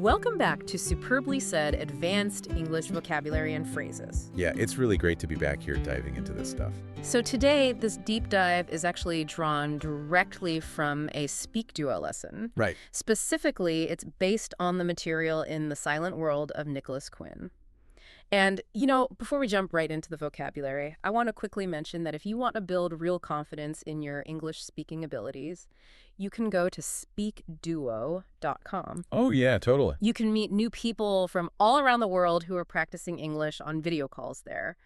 Welcome back to Superbly Said Advanced English Vocabulary and Phrases. Yeah, it's really great to be back here diving into this stuff. So today, this deep dive is actually drawn directly from a SpeakDuo lesson. Right. Specifically, it's based on the material in The Silent World of Nicholas Quinn. And, before we jump right into the vocabulary, I want to quickly mention that if you want to build real confidence in your English speaking abilities, you can go to SpeakDuo.com. Oh, yeah, totally. You can meet new people from all around the world who are practicing English on video calls there.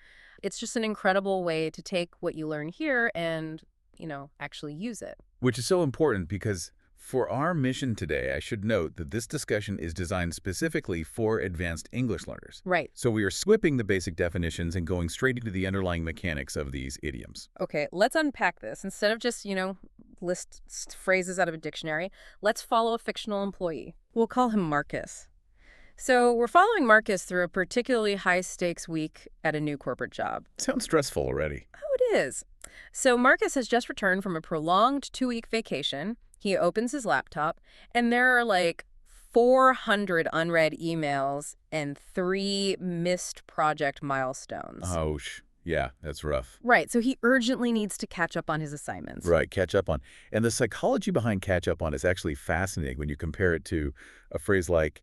It's just an incredible way to take what you learn here and, actually use it. Which is so important because for our mission today, I should note that this discussion is designed specifically for advanced English learners. Right. So we are skipping the basic definitions and going straight into the underlying mechanics of these idioms. Okay, let's unpack this. Instead of just, list phrases out of a dictionary, let's follow a fictional employee. We'll call him Marcus. So we're following Marcus through a particularly high-stakes week at a new corporate job. Sounds stressful already. Oh, it is. So Marcus has just returned from a prolonged 2-week vacation. He opens his laptop, and there are like 400 unread emails and 3 missed project milestones. Ouch. Yeah, that's rough. Right, so he urgently needs to catch up on his assignments. Right, catch up on. And the psychology behind catch up on is actually fascinating when you compare it to a phrase like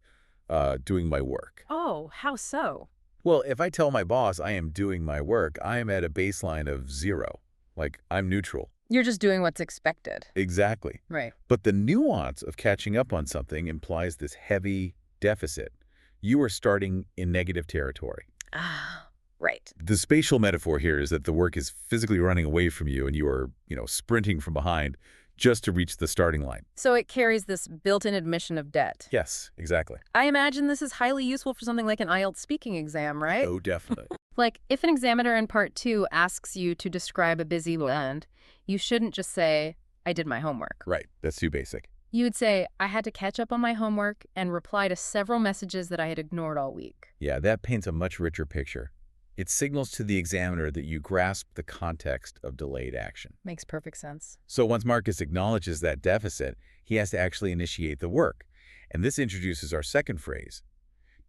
doing my work. Oh, how so? Well, if I tell my boss I am doing my work, I am at a baseline of 0. Like, I'm neutral. You're just doing what's expected. Exactly. Right. But the nuance of catching up on something implies this heavy deficit. You are starting in negative territory. Ah, right. The spatial metaphor here is that the work is physically running away from you and you are, sprinting from behind just to reach the starting line. So it carries this built-in admission of debt. Yes, exactly. I imagine this is highly useful for something like an IELTS speaking exam, right? Oh, definitely. Like, if an examiner in part 2 asks you to describe a busy weekend, you shouldn't just say, I did my homework. Right. That's too basic. You would say, I had to catch up on my homework and reply to several messages that I had ignored all week. Yeah, that paints a much richer picture. It signals to the examiner that you grasp the context of delayed action. Makes perfect sense. So once Marcus acknowledges that deficit, he has to actually initiate the work. And this introduces our second phrase,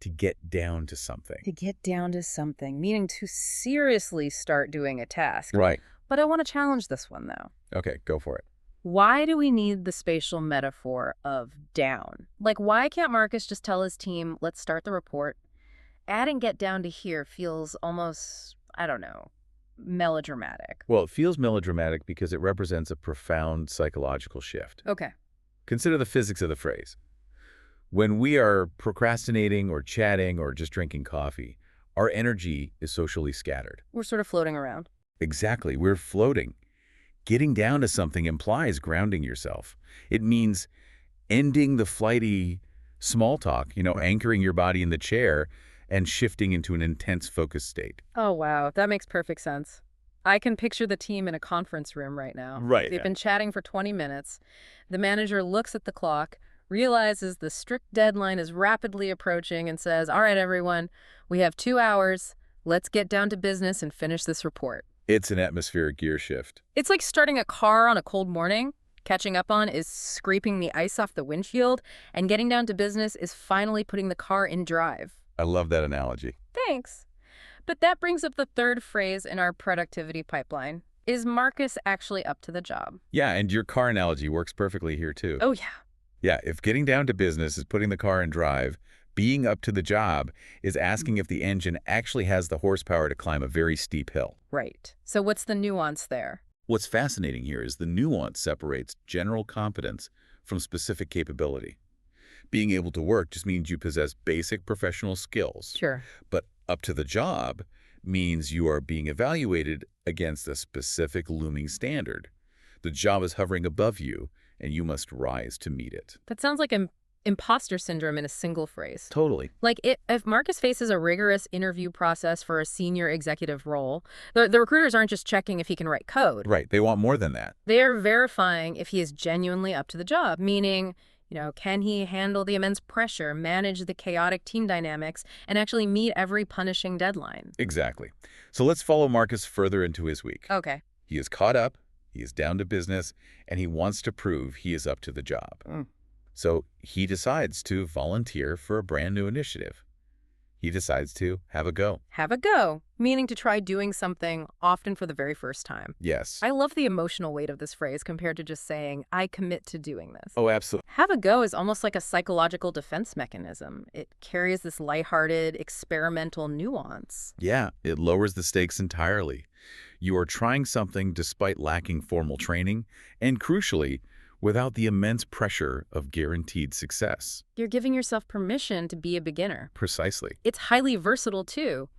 to get down to something. To get down to something, meaning to seriously start doing a task. Right. But I want to challenge this one, though. Okay, go for it. Why do we need the spatial metaphor of down? Like, why can't Marcus just tell his team, let's start the report? Adding get down to here feels almost, melodramatic. Well, it feels melodramatic because it represents a profound psychological shift. Okay. Consider the physics of the phrase. When we are procrastinating or chatting or just drinking coffee, our energy is socially scattered. We're sort of floating around. Exactly. We're floating. Getting down to something implies grounding yourself. It means ending the flighty small talk, anchoring your body in the chair and shifting into an intense focus state. Oh, wow. That makes perfect sense. I can picture the team in a conference room right now. Right. They've been chatting for 20 minutes. The manager looks at the clock, realizes the strict deadline is rapidly approaching, and says, all right, everyone, we have 2 hours. Let's get down to business and finish this report. It's an atmospheric gear shift. It's like starting a car on a cold morning. Catching up on is scraping the ice off the windshield, and getting down to business is finally putting the car in drive. I love that analogy. Thanks. But that brings up the third phrase in our productivity pipeline. Is Marcus actually up to the job? Yeah, and your car analogy works perfectly here too. Oh, yeah. Yeah, if getting down to business is putting the car in drive, being up to the job is asking if the engine actually has the horsepower to climb a very steep hill. Right. So what's the nuance there? What's fascinating here is the nuance separates general competence from specific capability. Being able to work just means you possess basic professional skills. Sure. But up to the job means you are being evaluated against a specific looming standard. The job is hovering above you, and you must rise to meet it. That sounds like an imposter syndrome in a single phrase. Totally. Like, if Marcus faces a rigorous interview process for a senior executive role, the recruiters aren't just checking if he can write code. Right. They want more than that. They are verifying if he is genuinely up to the job, meaning, can he handle the immense pressure, manage the chaotic team dynamics, and actually meet every punishing deadline? Exactly. So let's follow Marcus further into his week. Okay. He is caught up, he is down to business, and he wants to prove he is up to the job. So he decides to volunteer for a brand new initiative. He decides to have a go. Have a go, meaning to try doing something, often for the very first time. Yes. I love the emotional weight of this phrase compared to just saying, I commit to doing this. Oh, absolutely. Have a go is almost like a psychological defense mechanism. It carries this lighthearted, experimental nuance. Yeah, it lowers the stakes entirely. You are trying something despite lacking formal training, and crucially, without the immense pressure of guaranteed success. You're giving yourself permission to be a beginner. Precisely. It's highly versatile, too.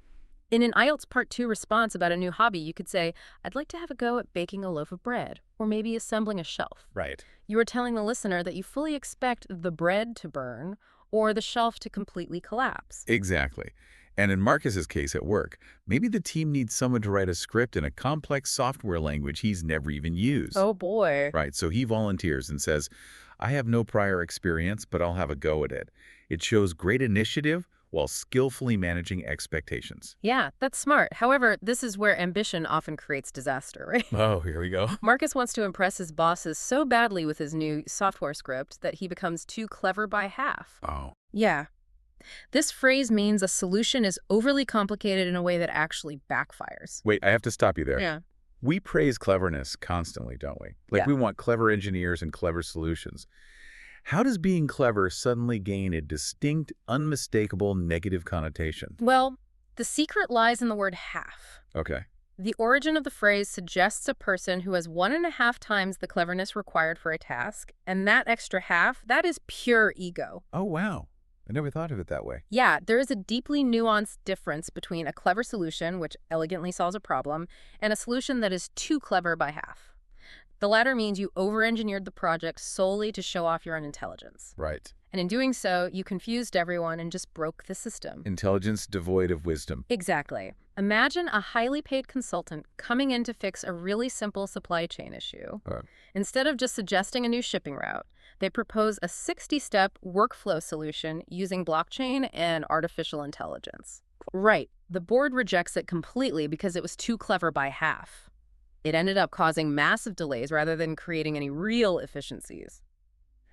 In an IELTS Part 2 response about a new hobby, you could say, I'd like to have a go at baking a loaf of bread, or maybe assembling a shelf. Right. You are telling the listener that you fully expect the bread to burn or the shelf to completely collapse. Exactly. And in Marcus's case at work, maybe the team needs someone to write a script in a complex software language he's never even used. Oh, boy. Right, so he volunteers and says, I have no prior experience, but I'll have a go at it. It shows great initiative while skillfully managing expectations. Yeah, that's smart. However, this is where ambition often creates disaster, right? Oh, here we go. Marcus wants to impress his bosses so badly with his new software script that he becomes too clever by half. Oh. Yeah. This phrase means a solution is overly complicated in a way that actually backfires. Wait, I have to stop you there. Yeah. We praise cleverness constantly, don't we? Like Yeah. we want clever engineers and clever solutions. How does being clever suddenly gain a distinct, unmistakable negative connotation? Well, the secret lies in the word half. Okay. The origin of the phrase suggests a person who has 1.5 times the cleverness required for a task, and that extra half, that is pure ego. Oh, wow. I never thought of it that way. Yeah, there is a deeply nuanced difference between a clever solution, which elegantly solves a problem, and a solution that is too clever by half. The latter means you over-engineered the project solely to show off your own intelligence. Right. And in doing so, you confused everyone and just broke the system. Intelligence devoid of wisdom. Exactly. Imagine a highly paid consultant coming in to fix a really simple supply chain issue. Instead of just suggesting a new shipping route, they propose a 60-step workflow solution using blockchain and artificial intelligence. Right. The board rejects it completely because it was too clever by half. It ended up causing massive delays rather than creating any real efficiencies.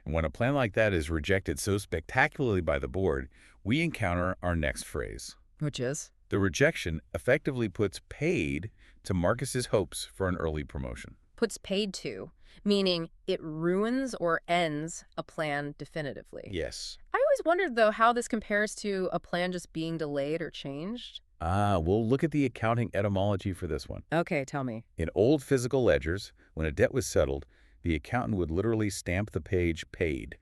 And when a plan like that is rejected so spectacularly by the board, we encounter our next phrase. Which is? The rejection effectively puts paid to Marcus's hopes for an early promotion. Puts paid to, meaning it ruins or ends a plan definitively. Yes. I always wondered, though, how this compares to a plan just being delayed or changed. We'll look at the accounting etymology for this one. Okay, tell me. In old physical ledgers, when a debt was settled, the accountant would literally stamp the page paid.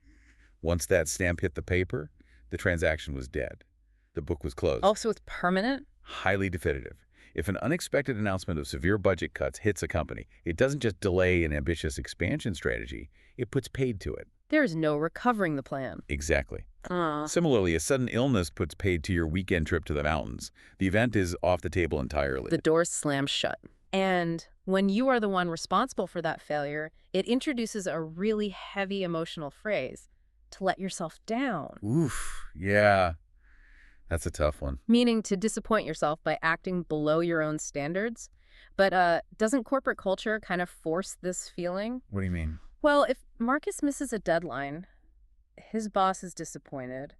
Once that stamp hit the paper, the transaction was dead. The book was closed. Oh, so it's permanent? Highly definitive. If an unexpected announcement of severe budget cuts hits a company, it doesn't just delay an ambitious expansion strategy, it puts paid to it. There's no recovering the plan. Exactly. Similarly, a sudden illness puts paid to your weekend trip to the mountains. The event is off the table entirely. The doors slam shut. And when you are the one responsible for that failure, it introduces a really heavy emotional phrase, to let yourself down. Oof, yeah. That's a tough one. Meaning to disappoint yourself by acting below your own standards. But doesn't corporate culture kind of force this feeling? What do you mean? Well, if Marcus misses a deadline, his boss is disappointed.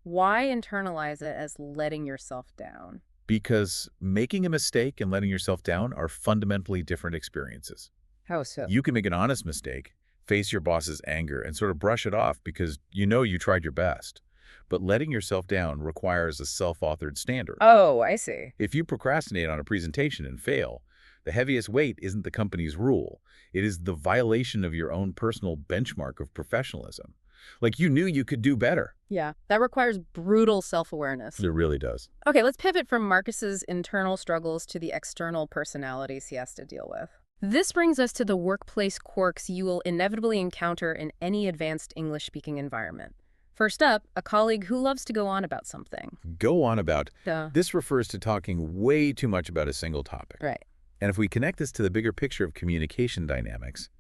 Why internalize it as letting yourself down? Because making a mistake and letting yourself down are fundamentally different experiences. How so? You can make an honest mistake, face your boss's anger, and sort of brush it off because you know you tried your best. But letting yourself down requires a self-authored standard. Oh, I see. If you procrastinate on a presentation and fail, the heaviest weight isn't the company's rule. It is the violation of your own personal benchmark of professionalism. Like you knew you could do better. Yeah, that requires brutal self-awareness. It really does. Okay, let's pivot from Marcus's internal struggles to the external personalities he has to deal with. This brings us to the workplace quirks you will inevitably encounter in any advanced English-speaking environment. First up, a colleague who loves to go on about something. Go on about. Duh. This refers to talking way too much about a single topic. Right. And if we connect this to the bigger picture of communication dynamics,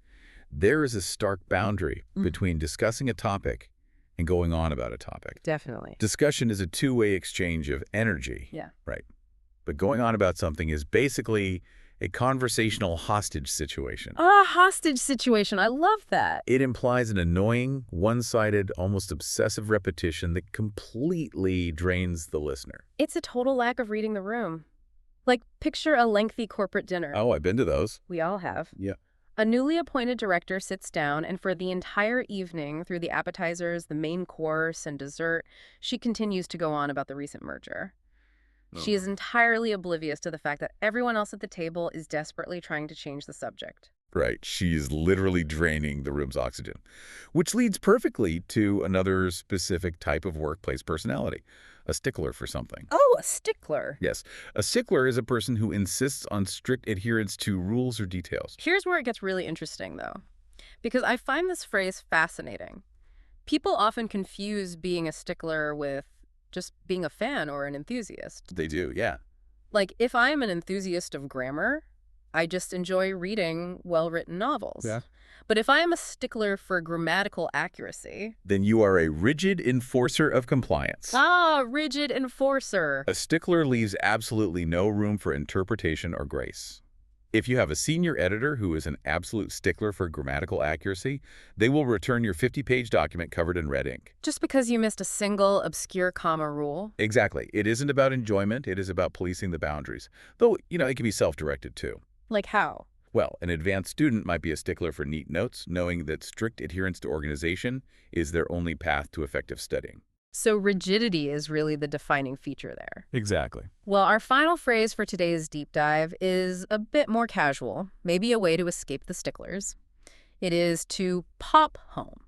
there is a stark boundary between discussing a topic and going on about a topic. Definitely. Discussion is a two-way exchange of energy. Yeah. Right. But going on about something is basically A conversational hostage situation. Ah, hostage situation. I love that. It implies an annoying, one-sided, almost obsessive repetition that completely drains the listener. It's a total lack of reading the room. Like, picture a lengthy corporate dinner. Oh, I've been to those. We all have. Yeah. A newly appointed director sits down, and for the entire evening, through the appetizers, the main course, and dessert, she continues to go on about the recent merger. She is entirely oblivious to the fact that everyone else at the table is desperately trying to change the subject. Right. She's literally draining the room's oxygen, which leads perfectly to another specific type of workplace personality, a stickler for something. Oh, a stickler. Yes, a stickler is a person who insists on strict adherence to rules or details. Here's where it gets really interesting, though, because I find this phrase fascinating. People often confuse being a stickler with just being a fan or an enthusiast. They do, yeah. Like, if I'm an enthusiast of grammar, I just enjoy reading well-written novels. Yeah. But if I am a stickler for grammatical accuracy... Then you are a rigid enforcer of compliance. Ah, rigid enforcer. A stickler leaves absolutely no room for interpretation or grace. If you have a senior editor who is an absolute stickler for grammatical accuracy, they will return your 50-page document covered in red ink. Just because you missed a single obscure comma rule? Exactly. It isn't about enjoyment. It is about policing the boundaries. Though, it can be self-directed too. Like how? Well, an advanced student might be a stickler for neat notes, knowing that strict adherence to organization is their only path to effective studying. So rigidity is really the defining feature there. Exactly. Well, our final phrase for today's deep dive is a bit more casual, maybe a way to escape the sticklers. It is to pop home.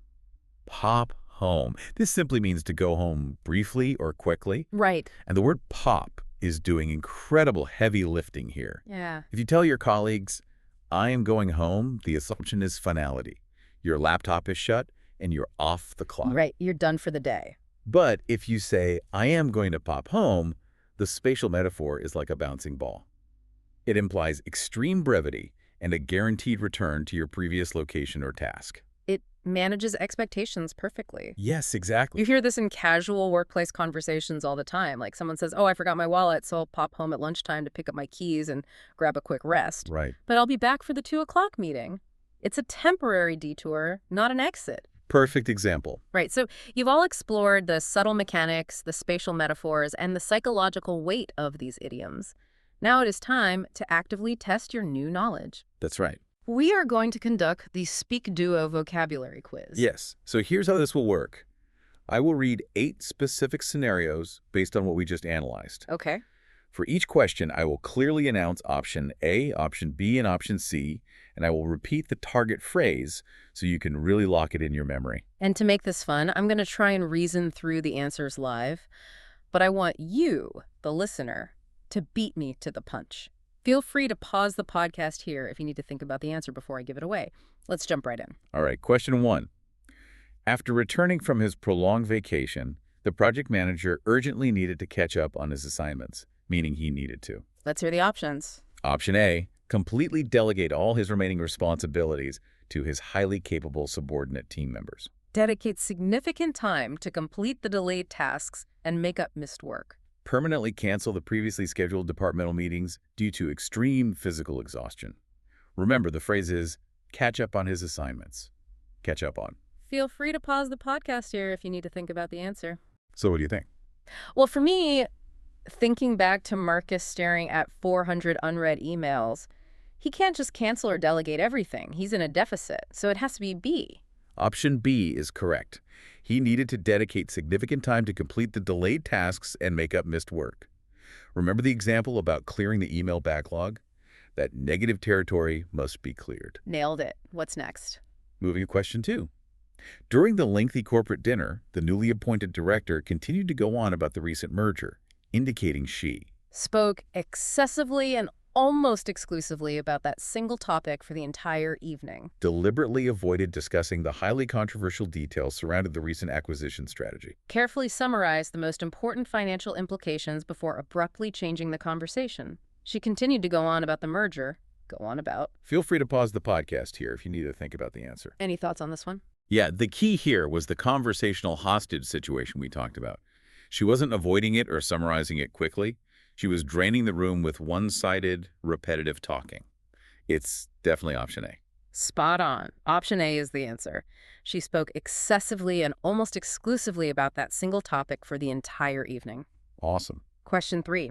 Pop home. This simply means to go home briefly or quickly. Right. And the word pop is doing incredible heavy lifting here. Yeah. If you tell your colleagues, I am going home, the assumption is finality. Your laptop is shut and you're off the clock. Right. You're done for the day. But if you say, I am going to pop home, the spatial metaphor is like a bouncing ball. It implies extreme brevity and a guaranteed return to your previous location or task. It manages expectations perfectly. Yes, exactly. You hear this in casual workplace conversations all the time. Like someone says, oh, I forgot my wallet, so I'll pop home at lunchtime to pick up my keys and grab a quick rest. Right. But I'll be back for the 2 o'clock meeting. It's a temporary detour, not an exit. Perfect example. Right. So you've all explored the subtle mechanics, the spatial metaphors, and the psychological weight of these idioms. Now it is time to actively test your new knowledge. That's right. We are going to conduct the SpeakDuo vocabulary quiz. Yes. So here's how this will work. I will read 8 specific scenarios based on what we just analyzed. Okay. For each question, I will clearly announce option A, option B, and option C, and I will repeat the target phrase so you can really lock it in your memory. And to make this fun, I'm going to try and reason through the answers live, but I want you, the listener, to beat me to the punch. Feel free to pause the podcast here if you need to think about the answer before I give it away. Let's jump right in. All right, question 1. After returning from his prolonged vacation, the project manager urgently needed to catch up on his assignments, meaning he needed to. Let's hear the options. Option A, completely delegate all his remaining responsibilities to his highly capable subordinate team members. Dedicate significant time to complete the delayed tasks and make up missed work. Permanently cancel the previously scheduled departmental meetings due to extreme physical exhaustion. Remember, the phrase is, catch up on his assignments. Catch up on. Feel free to pause the podcast here if you need to think about the answer. So what do you think? Well, for me, thinking back to Marcus staring at 400 unread emails, he can't just cancel or delegate everything. He's in a deficit, so it has to be B. Option B is correct. He needed to dedicate significant time to complete the delayed tasks and make up missed work. Remember the example about clearing the email backlog? That negative territory must be cleared. Nailed it. What's next? Moving to question 2. During the lengthy corporate dinner, the newly appointed director continued to go on about the recent merger, indicating she spoke excessively and almost exclusively about that single topic for the entire evening. deliberately avoided discussing the highly controversial details surrounding the recent acquisition strategy. Carefully summarized the most important financial implications before abruptly changing the conversation. She continued to go on about the merger. Go on about. Feel free to pause the podcast here if you need to think about the answer. Any thoughts on this one? Yeah, the key here was the conversational hostage situation we talked about. She wasn't avoiding it or summarizing it quickly. She was draining the room with one-sided, repetitive talking. It's definitely option A. Spot on. Option A is the answer. She spoke excessively and almost exclusively about that single topic for the entire evening. Awesome. Question 3.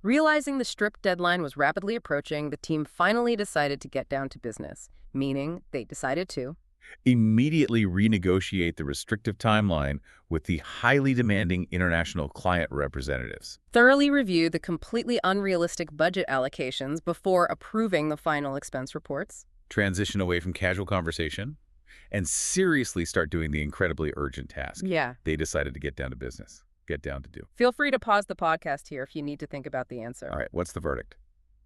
Realizing the strict deadline was rapidly approaching, the team finally decided to get down to business, meaning they decided to Immediately renegotiate the restrictive timeline with the highly demanding international client representatives. thoroughly review the completely unrealistic budget allocations before approving the final expense reports. Transition away from casual conversation and seriously start doing the incredibly urgent task. Yeah. They decided to get down to business, get down to do. Feel free to pause the podcast here if you need to think about the answer. All right, what's the verdict?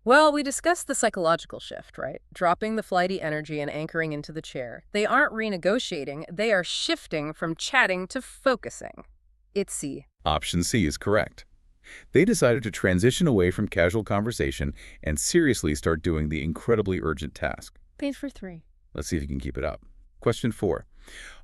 Well, we discussed the psychological shift, right? Dropping the flighty energy and anchoring into the chair. They aren't renegotiating, they are shifting from chatting to focusing. It's C. Option C is correct. They decided to transition away from casual conversation and seriously start doing the incredibly urgent task. Page for 3. Let's see if you can keep it up. Question 4.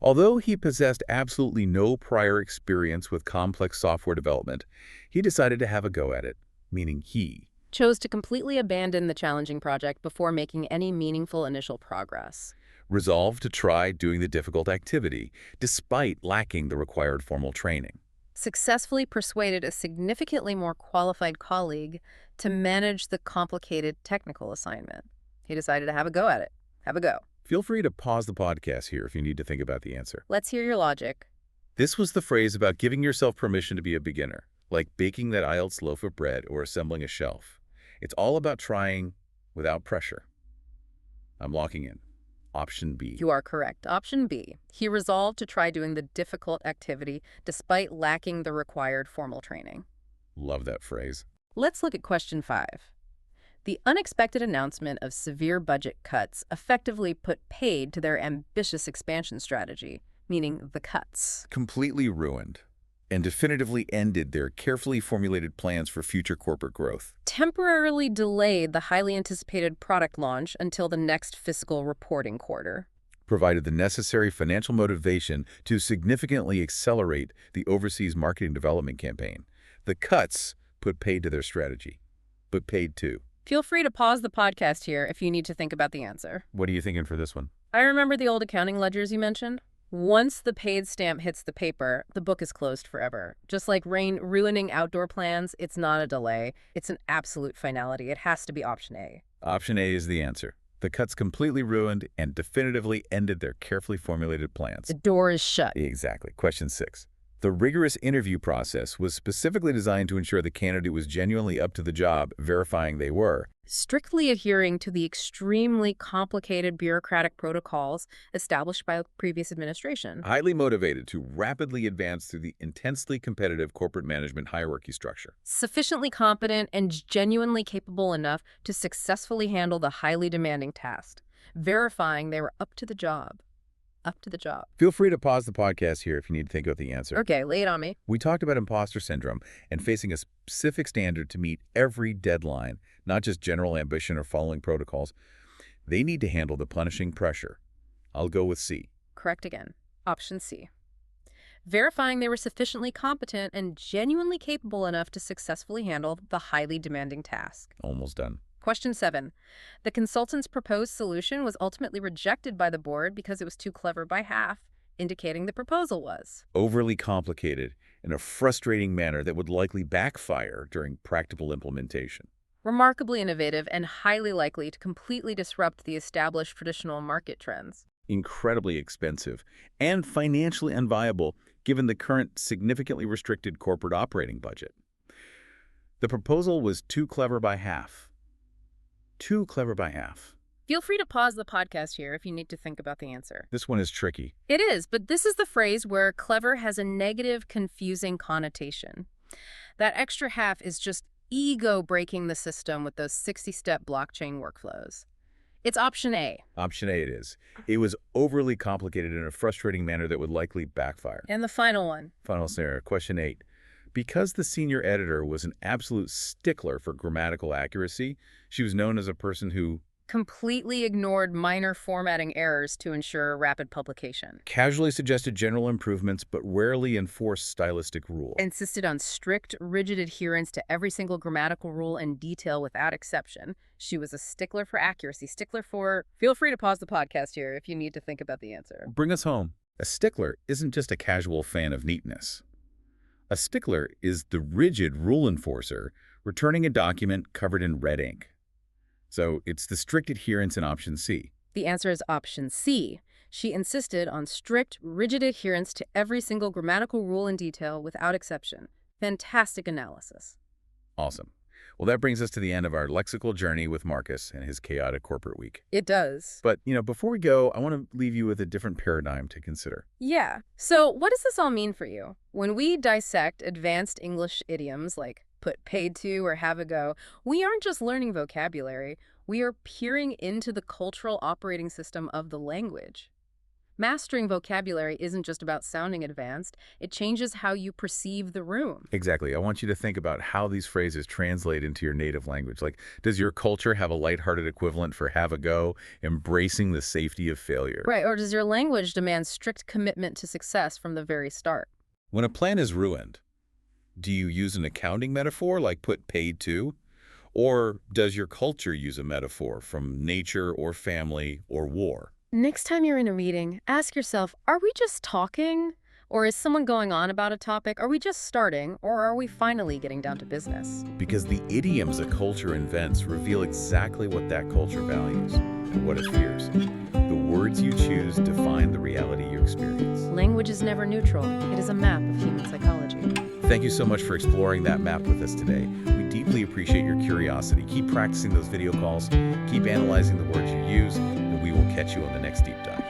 Although he possessed absolutely no prior experience with complex software development, he decided to have a go at it, meaning he Chose to completely abandon the challenging project before making any meaningful initial progress. resolved to try doing the difficult activity despite lacking the required formal training. Successfully persuaded a significantly more qualified colleague to manage the complicated technical assignment. He decided to have a go at it. Have a go. Feel free to pause the podcast here if you need to think about the answer. Let's hear your logic. This was the phrase about giving yourself permission to be a beginner, like baking that IELTS loaf of bread or assembling a shelf. It's all about trying without pressure. I'm locking in. Option B. You are correct. Option B. He resolved to try doing the difficult activity despite lacking the required formal training. Love that phrase. Let's look at question 5. The unexpected announcement of severe budget cuts effectively put paid to their ambitious expansion strategy, meaning the cuts. Completely ruined and definitively ended their carefully formulated plans for future corporate growth. Temporarily delayed the highly anticipated product launch until the next fiscal reporting quarter. Provided the necessary financial motivation to significantly accelerate the overseas marketing development campaign. The cuts put paid to their strategy, but paid too. Feel free to pause the podcast here if you need to think about the answer. What are you thinking for this one? I remember the old accounting ledgers you mentioned. Once the paid stamp hits the paper, the book is closed forever. Just like rain ruining outdoor plans, it's not a delay. It's an absolute finality. It has to be option A. Option A is the answer. The cuts completely ruined and definitively ended their carefully formulated plans. The door is shut. Exactly. Question 6. The rigorous interview process was specifically designed to ensure the candidate was genuinely up to the job, verifying they were. Strictly adhering to the extremely complicated bureaucratic protocols established by the previous administration. Highly motivated to rapidly advance through the intensely competitive corporate management hierarchy structure. Sufficiently competent and genuinely capable enough to successfully handle the highly demanding task. Verifying they were up to the job. Up to the job. Feel free to pause the podcast here if you need to think about the answer. Okay, lay it on me. We talked about imposter syndrome and facing a specific standard to meet every deadline, not just general ambition or following protocols. They need to handle the punishing pressure. I'll go with C. Correct again. Option C. Verifying they were sufficiently competent and genuinely capable enough to successfully handle the highly demanding task. Almost done. Question 7. The consultant's proposed solution was ultimately rejected by the board because it was too clever by half, indicating the proposal was Overly complicated in a frustrating manner that would likely backfire during practical implementation. remarkably innovative and highly likely to completely disrupt the established traditional market trends. Incredibly expensive and financially unviable given the current significantly restricted corporate operating budget. The proposal was too clever by half. Too clever by half. Feel free to pause the podcast here if you need to think about the answer. This one is tricky. It is, but this is the phrase where clever has a negative, confusing connotation. That extra half is just ego breaking the system with those 60-step blockchain workflows. It's option A. Option A it is. It was overly complicated in a frustrating manner that would likely backfire. And the final one. Final scenario, question 8. Because the senior editor was an absolute stickler for grammatical accuracy, she was known as a person who completely ignored minor formatting errors to ensure rapid publication. Casually suggested general improvements, but rarely enforced stylistic rule. Insisted on strict, rigid adherence to every single grammatical rule and detail without exception. She was a stickler for accuracy, stickler for... Feel free to pause the podcast here if you need to think about the answer. Bring us home. A stickler isn't just a casual fan of neatness. A stickler is the rigid rule enforcer returning a document covered in red ink. So it's the strict adherence in option C. The answer is option C. She insisted on strict, rigid adherence to every single grammatical rule and detail without exception. Fantastic analysis. Awesome. Well, that brings us to the end of our lexical journey with Marcus and his chaotic corporate week. It does. But, before we go, I want to leave you with a different paradigm to consider. Yeah. So what does this all mean for you? When we dissect advanced English idioms like put paid to or have a go, we aren't just learning vocabulary. We are peering into the cultural operating system of the language. Mastering vocabulary isn't just about sounding advanced. It changes how you perceive the room. Exactly. I want you to think about how these phrases translate into your native language. Like, does your culture have a lighthearted equivalent for have a go, embracing the safety of failure? Right, or does your language demand strict commitment to success from the very start? When a plan is ruined, do you use an accounting metaphor like put paid to? Or does your culture use a metaphor from nature or family or war? Next time you're in a meeting, ask yourself, are we just talking? Or is someone going on about a topic? Are we just starting? Or are we finally getting down to business? Because the idioms a culture invents reveal exactly what that culture values and what it fears. The words you choose define the reality you experience. Language is never neutral. It is a map of human psychology. Thank you so much for exploring that map with us today. We deeply appreciate your curiosity. Keep practicing those video calls, keep analyzing the words you use, and we will catch you on the next deep dive.